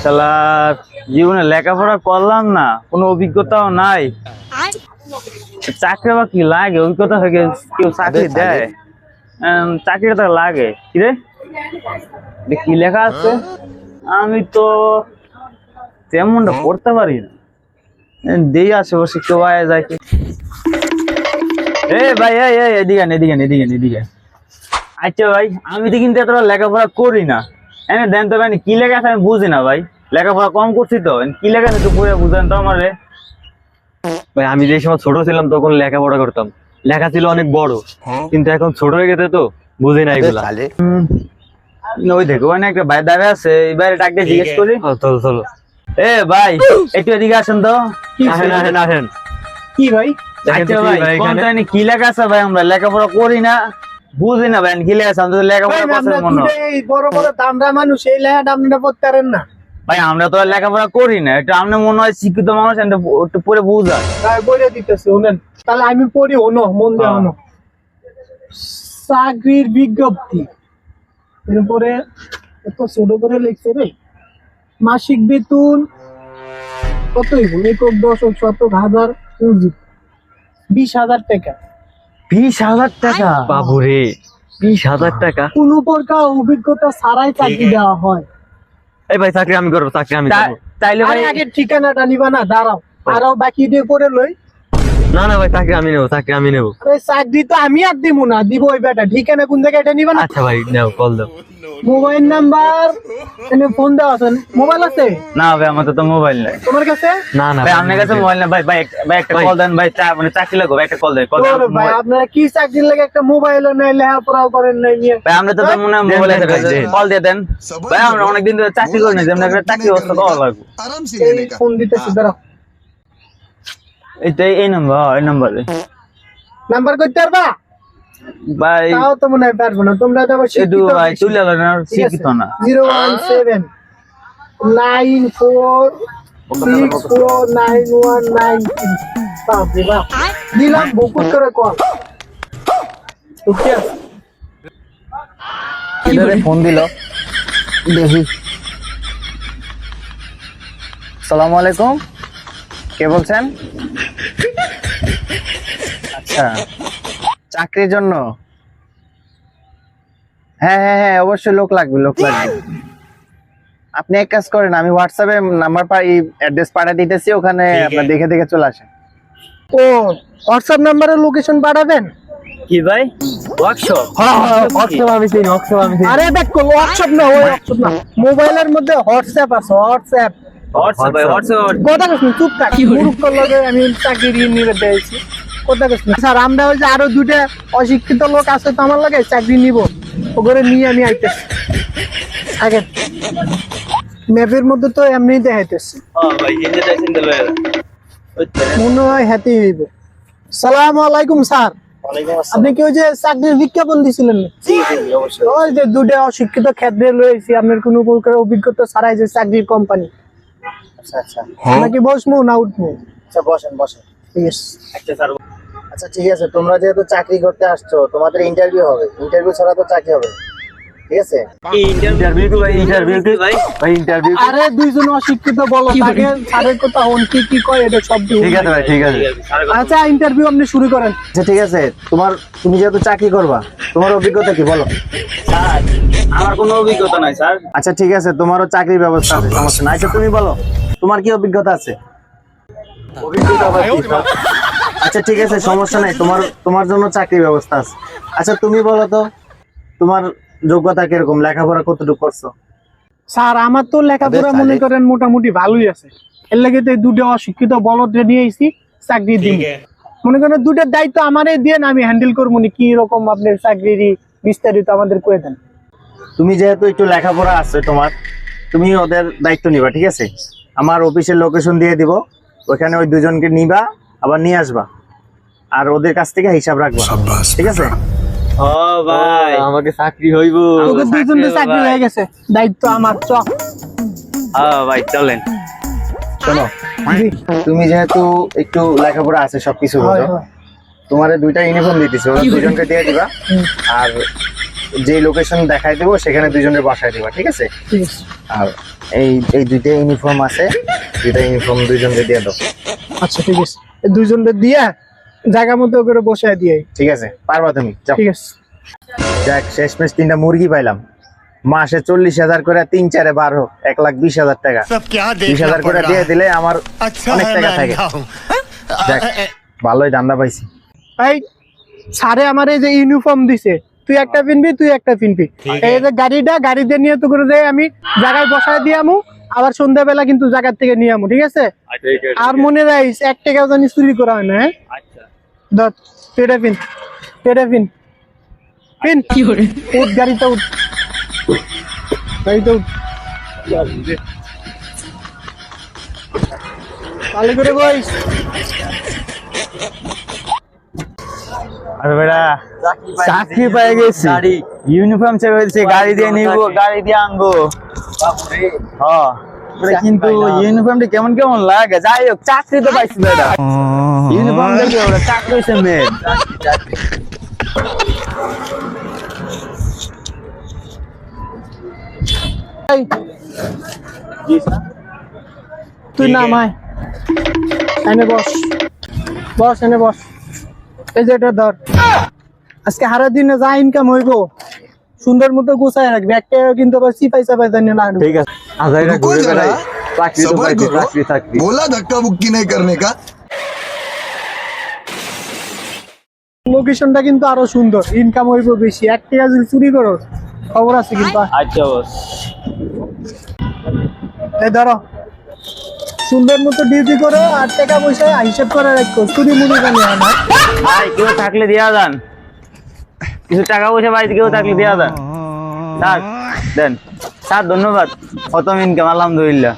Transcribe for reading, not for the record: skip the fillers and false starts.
শালা জীবনে লেখাপড়া করলাম না, কোনো অভিজ্ঞতাও নাই। চাকরি বা কি লাগে, অভিজ্ঞতা থেকে কেউ চাকরি দেয়? চাকরিটা লাগে কি রে? কি লেখা আছে? আমি তো তেমনটা পড়তে পারি না। দিয়ে আশেপাশে কেউ আয় যায় কি? ভাই এদিকে এদিকে এদিকে এদিকে। আচ্ছা ভাই, আমি তো কিন্তু এতটা লেখাপড়া করি না। এনে দেন তো ভাই, কি লেখা আছে আমি বুঝি না ভাই। লেখাপড়া কম করছি তো, কি লেখা আছে একটু পড়ে বুঝেন তো আমারে। ভাই আমি যে সময় ছোট ছিলাম তখন লেখাপড়া করতাম, লেখা ছিল অনেক বড়, কিন্তু এখন ছোট হয়ে গেছে তো বুঝি না এগুলা। ওই দেখো ওখানে একটা ভাই দাঁড়িয়ে আছে, এই বাইরে ডাকতে জিজ্ঞেস করি। চলো চলো। ভাই একটু এদিকে আসেন তো। আসেন আসেন আসেন। কি ভাই? আচ্ছা ভাই, কোন জানি কি লেখা আছে ভাই, আমরা লেখাপড়া করি না, বুঝি না ভাই কি লেখা আছে। আমরা তো লেখাপড়া করতে মনে হয়। এই বড় বড় দামড়া মানুষ, এই লেখাটা আপনারা পড়তে পারেন না ভাই, আমরা তো আর লেখাপড়া করি না, এটা আমরা মনে হয় শিক্ষিত মানুষ, একটু পরে বুঝা। বইটা দিতেছে শুনেন, তাহলে আমি পড়ি, হনো মন দিয়ে হনো। চাকরির বিজ্ঞপ্তি, এরপরে এত ছোট করে লিখছে রে। মাসিক বেতন কতই বলে, একক দশক শতক হাজার 20,000 টাকা। 20,000 টাকা? বাবুরে, 20,000 টাকা! কোন প্রকার অভিজ্ঞতা ছাড়াই চাকরি দেওয়া হয়। এই ভাই চাকরি আমি করবো, চাকরি আমি করবো। তাইলে ভাই আরে আগে ঠিকানাটা নিবা না, দাঁড়াও আরো বাকি দিয়ে করে লই। না না ভাই, চাকরি আমি নেবো, চাকরি আমি নেবো। আরে চাকরি তো আমি আর দিব না, দিব ওই বেটা। ঠিকানা কোন জায়গায়, এটা নিবা না? আচ্ছা ভাই নাও, কল দাও। মোবাইল নাম্বার এনে ফোন দেওয়া আছে। মোবাইল আছে? না ভাই, আমার তো মোবাইল নাই। তোমার কাছে? না না ভাই আপনার কাছে মোবাইল না ভাই। ভাই একটা কল দেন ভাই, মানে চাকরি লাগবে, একটা কল দেন। কল ওরে ভাই, আপনারা কি চাকরির লাগে একটা মোবাইলও নাই, লেখাপড়াও করেন নাই নিয়ে। ভাই আমরা তো মনে হয় মোবাইল আছে, কল দিয়ে দেন ভাই। আমরা অনেকদিন ধরে চাকরি করি না, যেমন একটা চাকরি ব্যবস্থা করা লাগবে। এই ফোন দিতেছি, দাঁড়াও। এই নাম্বার, এই নাম্বারে নাম্বার করতে পারবা? ভাই তাও তো মনে হয় পারবো না, তোমরা তো আবার একটু শিক্ষিত ভাই বেশি। তুলে না, ঠিক আছে? শিক্ষিত না। 01794649193। বাপরে বাপ, দিলাম বহুত করে কল। ফোন দিল, দেখি। সালাম আলাইকুম, কে বলছেন? আচ্ছা, চাকরির জন্য? হ্যাঁ অবশ্যই লোক লাগবে। আপনি এক কাজ করেন, আমি হোয়াটসঅ্যাপে নাম্বার অ্যাড্রেস পাঠিয়ে দিতেছি, ওখানে আপনার দেখে দেখে চলে আসেন। ও হোয়াটসঅ্যাপ নাম্বারে লোকেশন পাঠাবেন? কি ভাই, ওয়ার্কশপ? আমি চিনি, আমি চিনি। আরে দেখো, হোয়াটসঅ্যাপ না, ওই হোয়াটসঅ্যাপ না, মোবাইলের মধ্যে হোয়াটসঅ্যাপ আছে। হোয়াটসঅ্যাপ ভাই, হোয়াটসঅ্যাপ। কথা কইছ না, চুপ থাক। মুরুক্ষ লগে আমি চাকরি নিবে দিয়েছি, কথা কইছ না। স্যার আমরা ওই যে আরো দুইটা অশিক্ষিত লোক আছে তো আমার লাগে, চাকরি নিব, ওগুলো নিয়ে আমি আইতেছি। আগে ম্যাপের মধ্যে তো এমনি দেখাইতেছি, ভাই হিন্দি দেখেন তো লয়ে। মনে হয় হাতি হইব। সালাম আলাইকুম স্যার, ওয়ালাইকুম আসসালাম। আপনি কি ওই যে চাকরির বিজ্ঞাপন দিছিলেন? জি অবশ্যই। ওই যে দুটো অশিক্ষিত ক্ষেত্রে লয়েছি, আপনার কোনো প্রকার অভিজ্ঞতা ছাড়াই যে চাকরির কোম্পানি। আচ্ছা নাকি বসমু না উঠবো? আচ্ছা বসেন ঠিক আছে। আচ্ছা স্যার। আচ্ছা ঠিক আছে, তোমরা যেহেতু চাকরি করতে আসছো, তোমাদের ইন্টারভিউ হবে। ইন্টারভিউ ছাড়া তো চাকরি হবে, ঠিক আছে? ইন্টারভিউ কি ভাই? ভাই ইন্টারভিউ। আরে দুইজন অশিক্ষিত বলো, তাকে স্যারের কথা হন কি কয় এটা সব দিও। ঠিক আছে ভাই, ঠিক আছে। আচ্ছা ইন্টারভিউ আপনি শুরু করেন। আচ্ছা ঠিক আছে, তুমি যেহেতু চাকরি করবা, তোমার অভিজ্ঞতা কি বলো? স্যার আমার কোনো অভিজ্ঞতা নাই স্যার। আচ্ছা ঠিক আছে, তোমারও চাকরির ব্যবস্থা আছে, সমস্যা নাই। আচ্ছা তুমি বলো, তোমার কি অভিজ্ঞতা আছে? অভিজ্ঞতা আবার কি স্যার? আচ্ছা ঠিক আছে, সমস্যা নাই, তোমার জন্য চাকরির ব্যবস্থা আছে। আচ্ছা তুমি বলো তো, তোমার যোগ্যতা কিরকম, লেখাপড়া কতটুকু করছো? স্যার আমার তো লেখাপড়া মনে করেন মোটামুটি ভালোই আছে, এর লাগে তো এই দুটো অশিক্ষিত বলদ নিয়ে আইছি চাকরি দিন। মনে করেন দুটোর দায়িত্ব আমারই দিয়ে আমি হ্যান্ডেল করবো নি। কি রকম আপনার চাকরির বিস্তারিত আমাদের কয়ে দেন। তুমি যেহেতু একটু লেখাপড়া আছে তোমার, তুমি ওদের দায়িত্ব নিবা, ঠিক আছে? আমার অফিসের লোকেশন দিয়ে দিব, ওখানে ওই দুজনকে নিবা, আবার নিয়ে আসবা, আর ওদের কাছ থেকে হিসাব রাখবা, ঠিক আছে? ও ভাই, আমাকে চাকরি হইব। তোদের দুজনের চাকরি হয়ে গেছে, দায়িত্ব আমার। ভাই চলেন। শোনো, তুমি যেহেতু একটু লেখাপড়া আছে, সবকিছু বুঝো, তোমার দুইটা ইউনিফর্ম দিতেছি, ওরা দুজনকে দিয়ে দিবা, আর যে লোকেশন দেখাই দেবো সেখানে দুজনের বাসায় দিবা, ঠিক আছে? ঠিক আছে। আর এই দুইটা ইউনিফর্ম আছে, দুইটা ইউনিফর্ম দুইজনকে দিয়ে দাও। আচ্ছা ঠিক আছে, এই দুইজনকে দিয়া জায়গা মতো করে বসায় দিয়ে। ঠিক আছে, পারবা তুমি, যাও। ঠিক আছে। যাক, শেষমেশ 3টা মুরগি পাইলাম। মাসে 40,000 করে, 3 4 12, 1,20,000 টাকা। 20,000 করে দিয়ে দিলে আমার অনেক টাকা থাকে। যাক, ভালোই ধান্দা পাইছি। ভাই স্যারে আমার এই যে ইউনিফর্ম দিছে, তুই একটা পিনবি, তুই একটা পিনবি। এই যে গাড়িতে নিয়ে তো করে দেয়, আমি জায়গায় বসায় দিয়ে আমু, আবার সন্ধ্যাবেলা কিন্তু জায়গা থেকে নিয়ে আমু। ঠিক আছে? আর মনে রাখিস 1 টাকাও জানি চুরি করা হয় না। হ্যাঁ, ধর তুই এটা পিন, এটা পিন, পিন। উঠ, গাড়িতে উঠ, গাড়িতে উঠ, ভালো করে বইস। আরে বেটা, চাকরি পেয়ে গেছি, ইউনিফর্ম চেয়ে ফেলছি, গাড়ি দিয়ে নিবো, গাড়ি দিয়ে আনবো। হ্যাঁ, কিন্তু ইউনিফর্মটা কেমন কেমন লাগে। যাই হোক, চাকরি তো পাইছি বেটা। ইউনিফর্ম দেখি ওরা চাকরি হয়েছে মেয়ে। এই, তুই নাম আয়, এনে বস, বস এনে বস। এই যে এটা ধর, আজকে সারা দিনে যা ইনকাম হইব সুন্দর মতো গুছায় রাখবি, একটা কিন্তু আবার সিপাই সাপাই জানি না। ঠিক আছে, আজাইরা रुको ঘুরে जरा, বেড়াই, চাকরি তো सबर পাইছি, करो। চাকরি চাকরি। बोला धक्का मुक्की नहीं करने का। লোকেশনটা কিন্তু আরো সুন্দর, ইনকাম হইব বেশি। 1 টাকা যদি চুরি করো খবর আছে কিন্তু। আচ্ছা বস, এই ধরো, সুন্দর মতো ডিউটি করো, আর টাকা পয়সা হিসাব করে রাখো, চুরি মুড়ি জানি না। ভাই কেউ থাকলে দিয়া যান, কিছু টাকা পয়সা বাড়িতে কেউ থাকলে দিয়া যান। থাক দেন স্যার, ধন্যবাদ। প্রথম ইনকাম, আলহামদুলিল্লাহ।